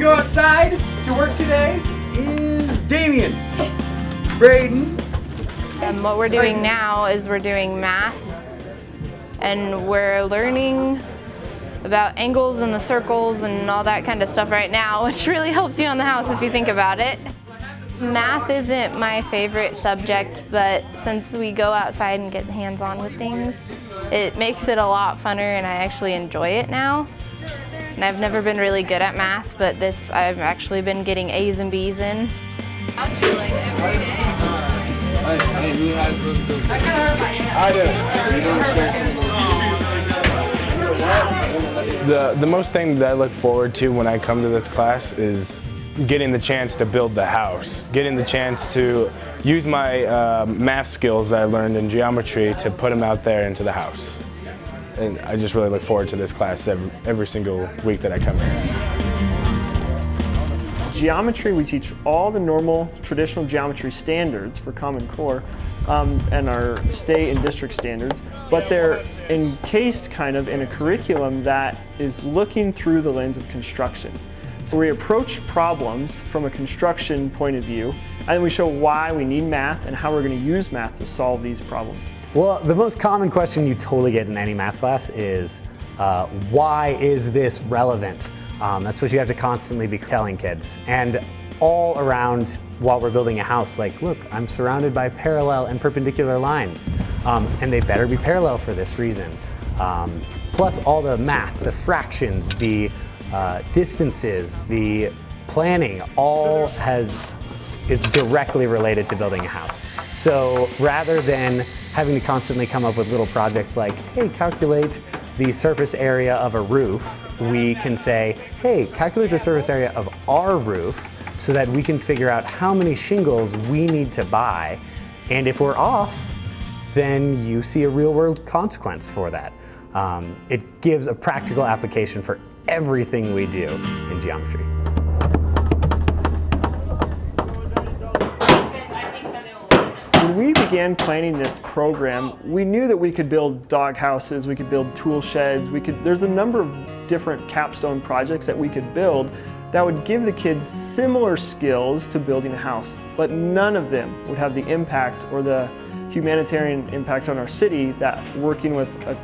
go outside to work today is Damien, Braden. And what we're doing now is we're doing math, and we're learning about angles and the circles and all that kind of stuff right now, which really helps you on the house if you think about it. Math isn't my favorite subject, but since we go outside and get hands-on with things, it makes it a lot funner and I actually enjoy it now. And I've never been really good at math, but this I've actually been getting A's and B's in. I feel like every day. Who has those good? I do. The most thing that I look forward to when I come to this class is getting the chance to build the house, getting the chance to use my math skills that I learned in geometry to put them out there into the house. And I just really look forward to this class every single week that I come here. Geometry, we teach all the normal traditional geometry standards for Common Core and our state and district standards, but they're encased kind of in a curriculum that is looking through the lens of construction. So we approach problems from a construction point of view, and then we show why we need math and how we're going to use math to solve these problems. Well, the most common question you totally get in any math class is, why is this relevant? That's what you have to constantly be telling kids. And all around while we're building a house, like, look, I'm surrounded by parallel and perpendicular lines, and they better be parallel for this reason. Plus all the math, the fractions, the distances, the planning, all is directly related to building a house. So rather than having to constantly come up with little projects like, hey, calculate the surface area of a roof, we can say, hey, calculate the surface area of our roof so that we can figure out how many shingles we need to buy. And if we're off, then you see a real-world consequence for that. It gives a practical application for everything we do in geometry. When we began planning this program, we knew that we could build dog houses, we could build tool sheds, there's a number of different capstone projects that we could build that would give the kids similar skills to building a house, but none of them would have the impact or the humanitarian impact on our city that working with a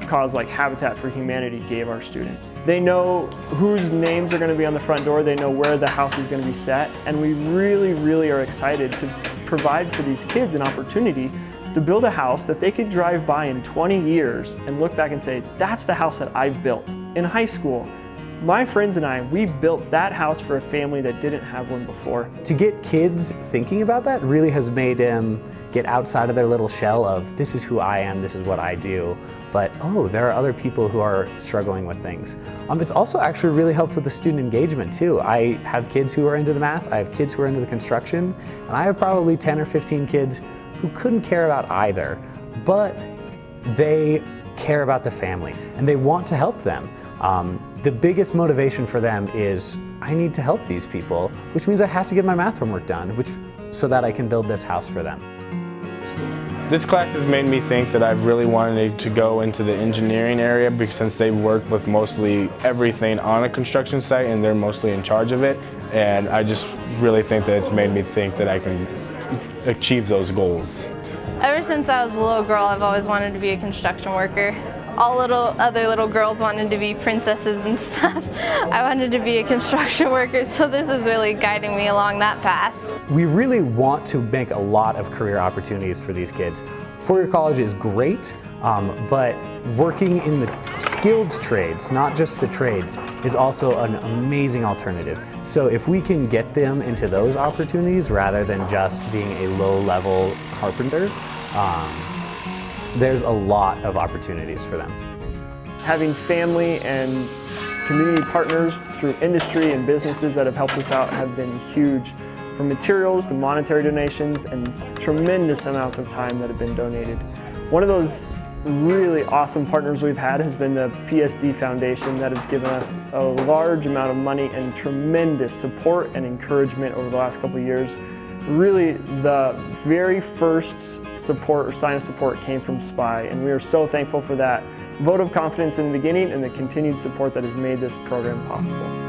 cause like Habitat for Humanity gave our students. They know whose names are going to be on the front door, they know where the house is going to be set, and we really, really are excited to provide for these kids an opportunity to build a house that they could drive by in 20 years and look back and say, that's the house that I've built. In high school, my friends and I, we built that house for a family that didn't have one before. To get kids thinking about that really has made them get outside of their little shell of, this is who I am, this is what I do, but oh, there are other people who are struggling with things. It's also actually really helped with the student engagement too. I have kids who are into the math, I have kids who are into the construction, and I have probably 10 or 15 kids who couldn't care about either, but they care about the family and they want to help them. The biggest motivation for them is, I need to help these people, which means I have to get my math homework done, so that I can build this house for them. This class has made me think that I've really wanted to go into the engineering area, because since they work with mostly everything on a construction site and they're mostly in charge of it, and I just really think that it's made me think that I can achieve those goals. Ever since I was a little girl, I've always wanted to be a construction worker. All other little girls wanted to be princesses and stuff. I wanted to be a construction worker, so this is really guiding me along that path. We really want to make a lot of career opportunities for these kids. Four-year college is great, but working in the skilled trades, not just the trades, is also an amazing alternative. So if we can get them into those opportunities rather than just being a low-level carpenter, there's a lot of opportunities for them. Having family and community partners through industry and businesses that have helped us out have been huge, from materials to monetary donations and tremendous amounts of time that have been donated. One of those really awesome partners we've had has been the Poudre Foundation, that have given us a large amount of money and tremendous support and encouragement over the last couple of years. Really, the very first support or sign of support came from SPY, and we are so thankful for that vote of confidence in the beginning and the continued support that has made this program possible.